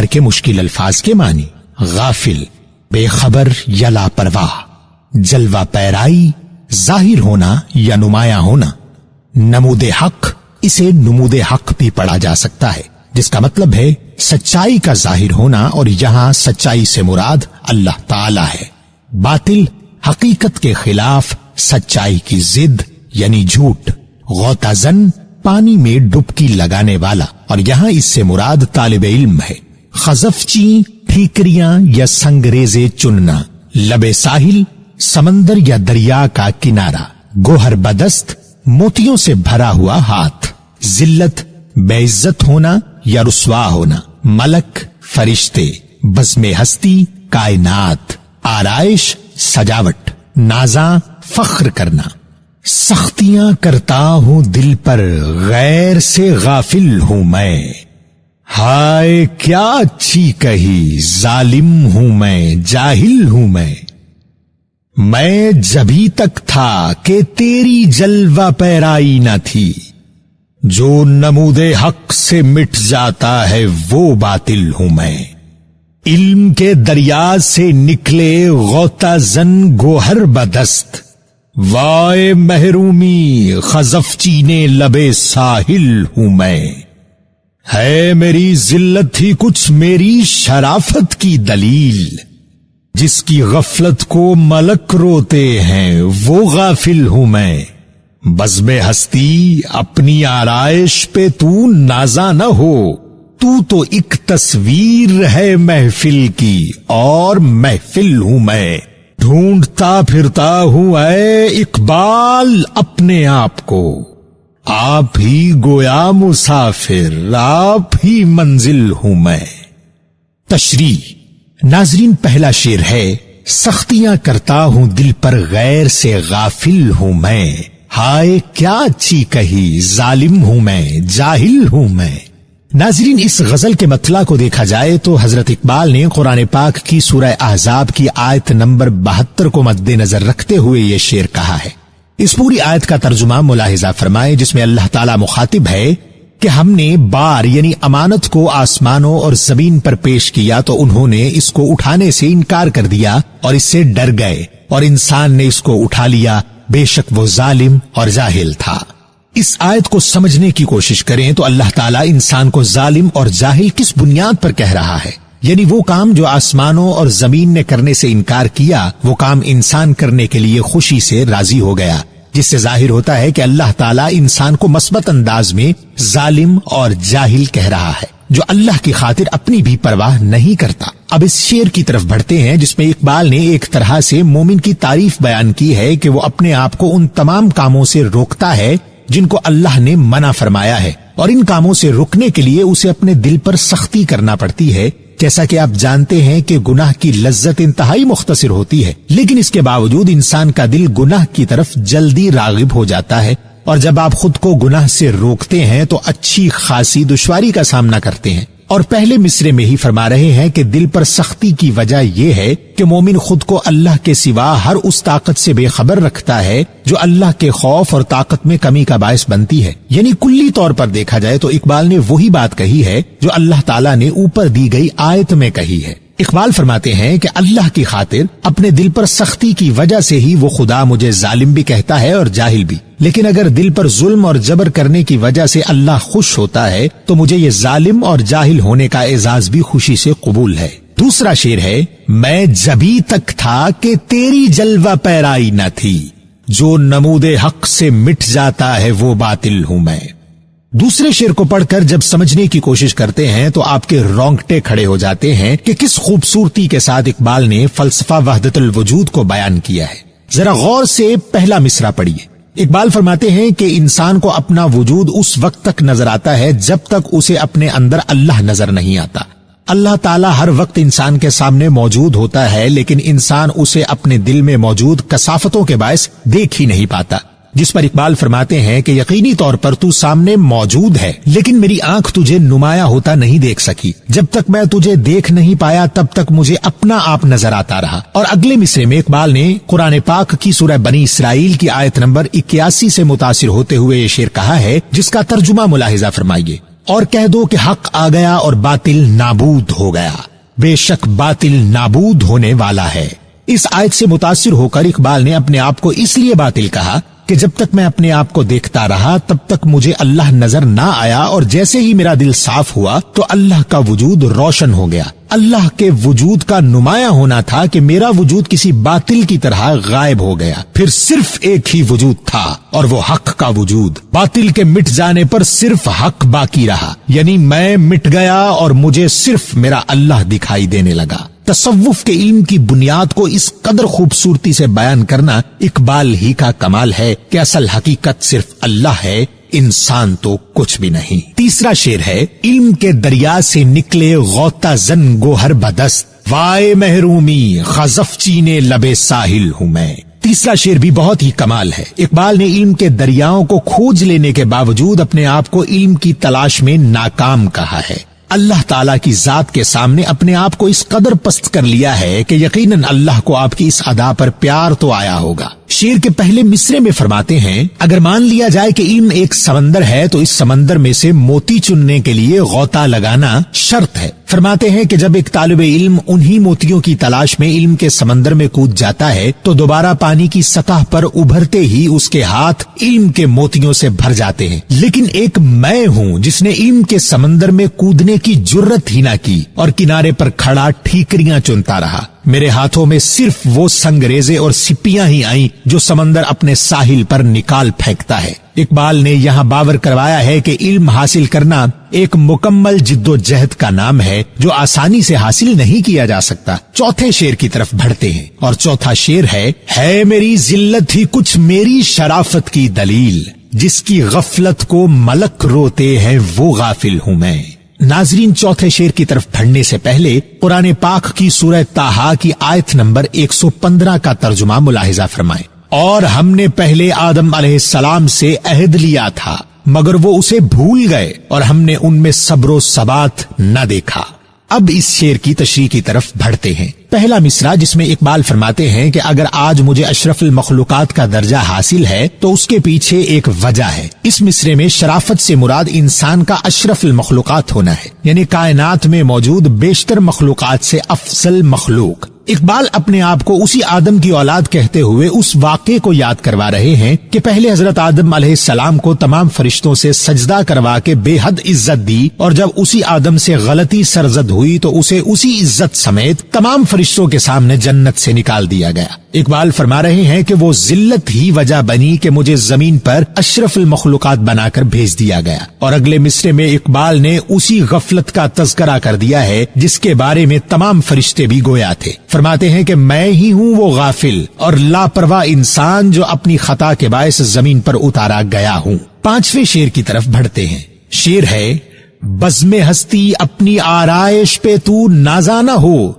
کے مشکل الفاظ کے معنی: غافل، بے خبر یا لاپرواہ، جلوہ پیرائی، ظاہر ہونا یا نمایاں ہونا۔ نمود حق، اسے نمود حق بھی پڑھا جا سکتا ہے، جس کا مطلب ہے سچائی کا ظاہر ہونا، اور یہاں سچائی سے مراد اللہ تعالی ہے۔ باطل، حقیقت کے خلاف سچائی کی ضد یعنی جھوٹ۔ غوطہ زن، پانی میں ڈبکی لگانے والا، اور یہاں اس سے مراد طالب علم ہے۔ خزفچی، ٹھیکریاں یا سنگریزے چننا۔ لب ساحل، سمندر یا دریا کا کنارہ۔ گوہر بدست، موتیوں سے بھرا ہوا ہاتھ۔ ذلت، بے عزت ہونا یا رسوا ہونا۔ ملک، فرشتے۔ بزم ہستی، کائنات۔ آرائش، سجاوٹ۔ نازاں، فخر کرنا۔ سختیاں کرتا ہوں دل پر، غیر سے غافل ہوں میں۔ ہائے کیا اچھی کہی، ظالم ہوں میں، جاہل ہوں میں جبھی تک تھا کہ تیری جلوہ پیرائی نہ تھی۔ جو نمود حق سے مٹ جاتا ہے وہ باطل ہوں میں۔ علم کے دریا سے نکلے غوطہ زن گوہر بدست۔ وائے محرومی، خزفچی نے لبے ساحل ہوں میں۔ ہے میری ذلت ہی کچھ میری شرافت کی دلیل۔ جس کی غفلت کو ملک روتے ہیں وہ غافل ہوں میں۔ بزم ہستی، اپنی آرائش پہ تو نازا نہ ہو، تو ایک تصویر ہے محفل کی، اور محفل ہوں میں۔ ڈھونڈتا پھرتا ہوں اے اقبال اپنے آپ کو، آپ ہی گویا مسافر، آپ ہی منزل ہوں میں۔ تشریح۔ ناظرین، پہلا شعر ہے: سختیاں کرتا ہوں دل پر، غیر سے غافل ہوں میں۔ ہائے کیا اچھی کہی، ظالم ہوں میں، جاہل ہوں میں۔ ناظرین، اس غزل کے مطلع کو دیکھا جائے تو حضرت اقبال نے قرآن پاک کی سورہ احزاب کی آیت نمبر 72 کو مد نظر رکھتے ہوئے یہ شعر کہا ہے۔ اس پوری آیت کا ترجمہ ملاحظہ فرمائے، جس میں اللہ تعالیٰ مخاطب ہے کہ ہم نے بار یعنی امانت کو آسمانوں اور زمین پر پیش کیا تو انہوں نے اس کو اٹھانے سے انکار کر دیا اور اس سے ڈر گئے، اور انسان نے اس کو اٹھا لیا، بے شک وہ ظالم اور جاہل تھا۔ اس آیت کو سمجھنے کی کوشش کریں تو اللہ تعالیٰ انسان کو ظالم اور جاہل کس بنیاد پر کہہ رہا ہے؟ یعنی وہ کام جو آسمانوں اور زمین نے کرنے سے انکار کیا، وہ کام انسان کرنے کے لیے خوشی سے راضی ہو گیا، جس سے ظاہر ہوتا ہے کہ اللہ تعالیٰ انسان کو مثبت انداز میں ظالم اور جاہل کہہ رہا ہے، جو اللہ کی خاطر اپنی بھی پرواہ نہیں کرتا۔ اب اس شعر کی طرف بڑھتے ہیں، جس میں اقبال نے ایک طرح سے مومن کی تعریف بیان کی ہے کہ وہ اپنے آپ کو ان تمام کاموں سے روکتا ہے جن کو اللہ نے منع فرمایا ہے، اور ان کاموں سے رکنے کے لیے اسے اپنے دل پر سختی کرنا پڑتی ہے۔ جیسا کہ آپ جانتے ہیں کہ گناہ کی لذت انتہائی مختصر ہوتی ہے، لیکن اس کے باوجود انسان کا دل گناہ کی طرف جلدی راغب ہو جاتا ہے، اور جب آپ خود کو گناہ سے روکتے ہیں تو اچھی خاصی دشواری کا سامنا کرتے ہیں۔ اور پہلے مصرے میں ہی فرما رہے ہیں کہ دل پر سختی کی وجہ یہ ہے کہ مومن خود کو اللہ کے سوا ہر اس طاقت سے بے خبر رکھتا ہے جو اللہ کے خوف اور طاقت میں کمی کا باعث بنتی ہے۔ یعنی کلی طور پر دیکھا جائے تو اقبال نے وہی بات کہی ہے جو اللہ تعالیٰ نے اوپر دی گئی آیت میں کہی ہے۔ اقبال فرماتے ہیں کہ اللہ کی خاطر اپنے دل پر سختی کی وجہ سے ہی وہ خدا مجھے ظالم بھی کہتا ہے اور جاہل بھی، لیکن اگر دل پر ظلم اور جبر کرنے کی وجہ سے اللہ خوش ہوتا ہے تو مجھے یہ ظالم اور جاہل ہونے کا اعزاز بھی خوشی سے قبول ہے۔ دوسرا شعر ہے: میں جبھی تک تھا کہ تیری جلوہ پیرائی نہ تھی، جو نمود حق سے مٹ جاتا ہے وہ باطل ہوں میں۔ دوسرے شعر کو پڑھ کر جب سمجھنے کی کوشش کرتے ہیں تو آپ کے رونگٹے کھڑے ہو جاتے ہیں کہ کس خوبصورتی کے ساتھ اقبال نے فلسفہ وحدت الوجود کو بیان کیا ہے۔ ذرا غور سے پہلا مصرع پڑھیے۔ اقبال فرماتے ہیں کہ انسان کو اپنا وجود اس وقت تک نظر آتا ہے جب تک اسے اپنے اندر اللہ نظر نہیں آتا۔ اللہ تعالیٰ ہر وقت انسان کے سامنے موجود ہوتا ہے، لیکن انسان اسے اپنے دل میں موجود کثافتوں کے باعث دیکھ ہی نہیں پاتا، جس پر اقبال فرماتے ہیں کہ یقینی طور پر تو سامنے موجود ہے، لیکن میری آنکھ تجھے نمایاں ہوتا نہیں دیکھ سکی۔ جب تک میں تجھے دیکھ نہیں پایا تب تک مجھے اپنا آپ نظر آتا رہا۔ اور اگلے مصرے میں اقبال نے قرآن پاک کی سورہ بنی اسرائیل کی آیت نمبر 81 سے متاثر ہوتے ہوئے یہ شعر کہا ہے، جس کا ترجمہ ملاحظہ فرمائیے: اور کہہ دو کہ حق آ گیا اور باطل نابود ہو گیا، بے شک باطل نابود ہونے والا ہے۔ اس آیت سے متاثر ہو کر اقبال نے اپنے آپ کو اس لیے باطل کہا کہ جب تک میں اپنے آپ کو دیکھتا رہا تب تک مجھے اللہ نظر نہ آیا، اور جیسے ہی میرا دل صاف ہوا تو اللہ کا وجود روشن ہو گیا۔ اللہ کے وجود کا نمایاں ہونا تھا کہ میرا وجود کسی باطل کی طرح غائب ہو گیا، پھر صرف ایک ہی وجود تھا اور وہ حق کا وجود۔ باطل کے مٹ جانے پر صرف حق باقی رہا، یعنی میں مٹ گیا اور مجھے صرف میرا اللہ دکھائی دینے لگا۔ تصوف کے علم کی بنیاد کو اس قدر خوبصورتی سے بیان کرنا اقبال ہی کا کمال ہے کہ اصل حقیقت صرف اللہ ہے، انسان تو کچھ بھی نہیں۔ تیسرا شعر ہے، علم کے دریا سے نکلے غوطہ زن گوہر بدست، وائے محرومی خزف چینے لبے ساحل ہوں میں۔ تیسرا شعر بھی بہت ہی کمال ہے۔ اقبال نے علم کے دریاؤں کو کھوج لینے کے باوجود اپنے آپ کو علم کی تلاش میں ناکام کہا ہے۔ اللہ تعالیٰ کی ذات کے سامنے اپنے آپ کو اس قدر پست کر لیا ہے کہ یقیناً اللہ کو آپ کی اس ادا پر پیار تو آیا ہوگا۔ شعر کے پہلے مصرے میں فرماتے ہیں، اگر مان لیا جائے کہ علم ایک سمندر ہے تو اس سمندر میں سے موتی چننے کے لیے غوطہ لگانا شرط ہے۔ فرماتے ہیں کہ جب ایک طالب علم انہی موتیوں کی تلاش میں علم کے سمندر میں کود جاتا ہے تو دوبارہ پانی کی سطح پر ابھرتے ہی اس کے ہاتھ علم کے موتیوں سے بھر جاتے ہیں، لیکن ایک میں ہوں جس نے علم کے سمندر میں کودنے کی جرت ہی نہ کی اور کنارے پر کھڑا ٹھیکریاں چنتا رہا۔ میرے ہاتھوں میں صرف وہ سنگریزے اور سپیاں ہی آئیں جو سمندر اپنے ساحل پر نکال پھینکتا ہے۔ اقبال نے یہاں باور کروایا ہے کہ علم حاصل کرنا ایک مکمل جد و جہد کا نام ہے جو آسانی سے حاصل نہیں کیا جا سکتا۔ چوتھے شعر کی طرف بڑھتے ہیں اور چوتھا شعر ہے میری ذلت ہی کچھ میری شرافت کی دلیل، جس کی غفلت کو ملک روتے ہیں وہ غافل ہوں میں۔ ناظرین، چوتھے شعر کی طرف بڑھنے سے پہلے قرآن پاک کی سورہ طٰہٰ کی آیت نمبر 115 کا ترجمہ ملاحظہ فرمائیں۔ اور ہم نے پہلے آدم علیہ السلام سے عہد لیا تھا مگر وہ اسے بھول گئے اور ہم نے ان میں صبر و ثبات نہ دیکھا۔ اب اس شعر کی تشریح کی طرف بڑھتے ہیں۔ پہلا مصرع جس میں اقبال فرماتے ہیں کہ اگر آج مجھے اشرف المخلوقات کا درجہ حاصل ہے تو اس کے پیچھے ایک وجہ ہے۔ اس مصرے میں شرافت سے مراد انسان کا اشرف المخلوقات ہونا ہے، یعنی کائنات میں موجود بیشتر مخلوقات سے افضل مخلوق۔ اقبال اپنے آپ کو اسی آدم کی اولاد کہتے ہوئے اس واقعے کو یاد کروا رہے ہیں کہ پہلے حضرت آدم علیہ السلام کو تمام فرشتوں سے سجدہ کروا کے بے حد عزت دی، اور جب اسی آدم سے غلطی سرزد ہوئی تو اسے اسی عزت سمیت تمام فرشتوں کے سامنے جنت سے نکال دیا گیا۔ اقبال فرما رہے ہیں کہ وہ ذلت ہی وجہ بنی کہ مجھے زمین پر اشرف المخلوقات بنا کر بھیج دیا گیا۔ اور اگلے مصرے میں اقبال نے اسی غفلت کا تذکرہ کر دیا ہے جس کے بارے میں تمام فرشتے بھی گویا تھے۔ فرماتے ہیں کہ میں ہی ہوں وہ غافل اور لاپرواہ انسان جو اپنی خطا کے باعث زمین پر اتارا گیا ہوں۔ پانچویں شعر کی طرف بڑھتے ہیں۔ شعر ہے، بزم ہستی اپنی آرائش پہ تو نازانہ ہو،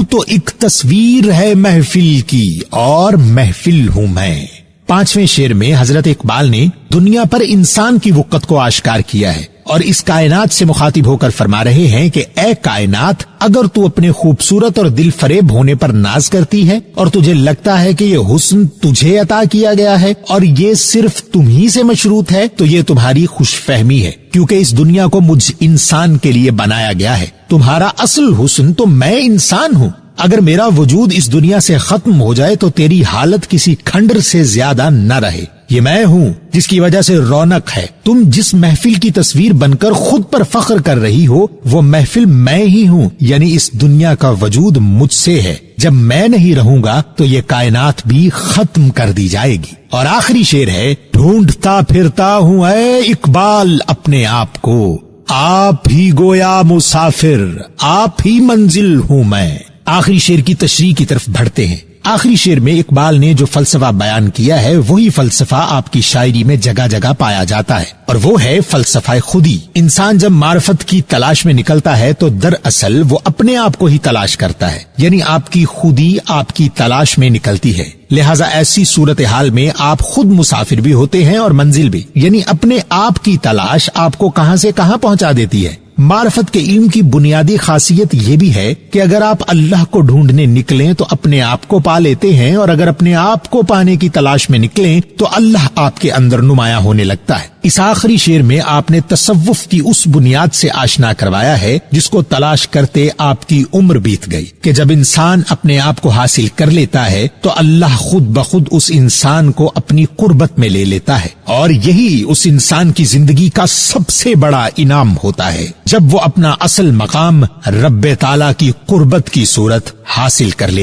تو ایک تصویر ہے محفل کی اور محفل ہوں میں۔ پانچویں شعر میں حضرت اقبال نے دنیا پر انسان کی وقت کو آشکار کیا ہے اور اس کائنات سے مخاطب ہو کر فرما رہے ہیں کہ اے کائنات، اگر تو اپنے خوبصورت اور دل فریب ہونے پر ناز کرتی ہے اور تجھے لگتا ہے کہ یہ حسن تجھے عطا کیا گیا ہے اور یہ صرف تم ہی سے مشروط ہے، تو یہ تمہاری خوش فہمی ہے، کیونکہ اس دنیا کو مجھ انسان کے لیے بنایا گیا ہے۔ تمہارا اصل حسن تو میں انسان ہوں۔ اگر میرا وجود اس دنیا سے ختم ہو جائے تو تیری حالت کسی کھنڈر سے زیادہ نہ رہے۔ یہ میں ہوں جس کی وجہ سے رونق ہے۔ تم جس محفل کی تصویر بن کر خود پر فخر کر رہی ہو وہ محفل میں ہی ہوں، یعنی اس دنیا کا وجود مجھ سے ہے۔ جب میں نہیں رہوں گا تو یہ کائنات بھی ختم کر دی جائے گی۔ اور آخری شعر ہے، ڈھونڈتا پھرتا ہوں اے اقبال اپنے آپ کو، آپ ہی گویا مسافر، آپ ہی منزل ہوں میں۔ آخری شعر کی تشریح کی طرف بڑھتے ہیں۔ آخری شعر میں اقبال نے جو فلسفہ بیان کیا ہے وہی فلسفہ آپ کی شاعری میں جگہ جگہ پایا جاتا ہے، اور وہ ہے فلسفہ خودی۔ انسان جب معرفت کی تلاش میں نکلتا ہے تو دراصل وہ اپنے آپ کو ہی تلاش کرتا ہے، یعنی آپ کی خودی آپ کی تلاش میں نکلتی ہے۔ لہٰذا ایسی صورتحال میں آپ خود مسافر بھی ہوتے ہیں اور منزل بھی، یعنی اپنے آپ کی تلاش آپ کو کہاں سے کہاں پہنچا دیتی ہے۔ معرفت کے علم کی بنیادی خاصیت یہ بھی ہے کہ اگر آپ اللہ کو ڈھونڈنے نکلیں تو اپنے آپ کو پا لیتے ہیں، اور اگر اپنے آپ کو پانے کی تلاش میں نکلیں تو اللہ آپ کے اندر نمایاں ہونے لگتا ہے۔ اس آخری شعر میں آپ نے تصوف کی اس بنیاد سے آشنا کروایا ہے جس کو تلاش کرتے آپ کی عمر بیت گئی، کہ جب انسان اپنے آپ کو حاصل کر لیتا ہے تو اللہ خود بخود اس انسان کو اپنی قربت میں لے لیتا ہے، اور یہی اس انسان کی زندگی کا سب سے بڑا انعام ہوتا ہے جب وہ اپنا اصل مقام رب تعالیٰ کی قربت کی صورت حاصل کر لیتا ہے۔